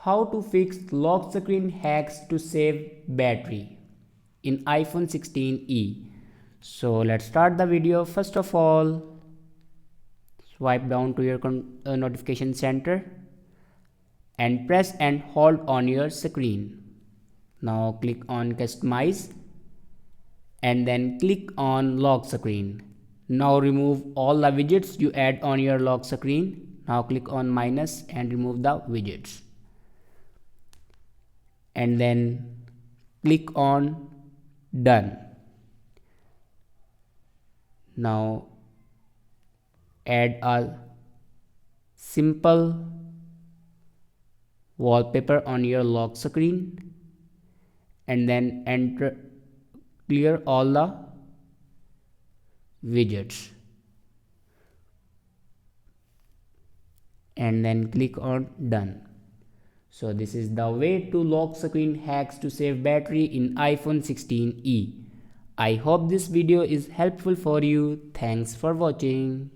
How to fix lock screen hacks to save battery in iPhone 16e. So let's start the video. First of all, swipe down to your notification center and press and hold on your screen. Now click on customize and then click on lock screen. Now remove all the widgets you add on your lock screen. Now click on minus and remove the widgets. And then click on done. Now add a simple wallpaper on your lock screen and then clear all the widgets and then click on done. So this is the way to lock screen hacks to save battery in iPhone 16e. I hope this video is helpful for you. Thanks for watching.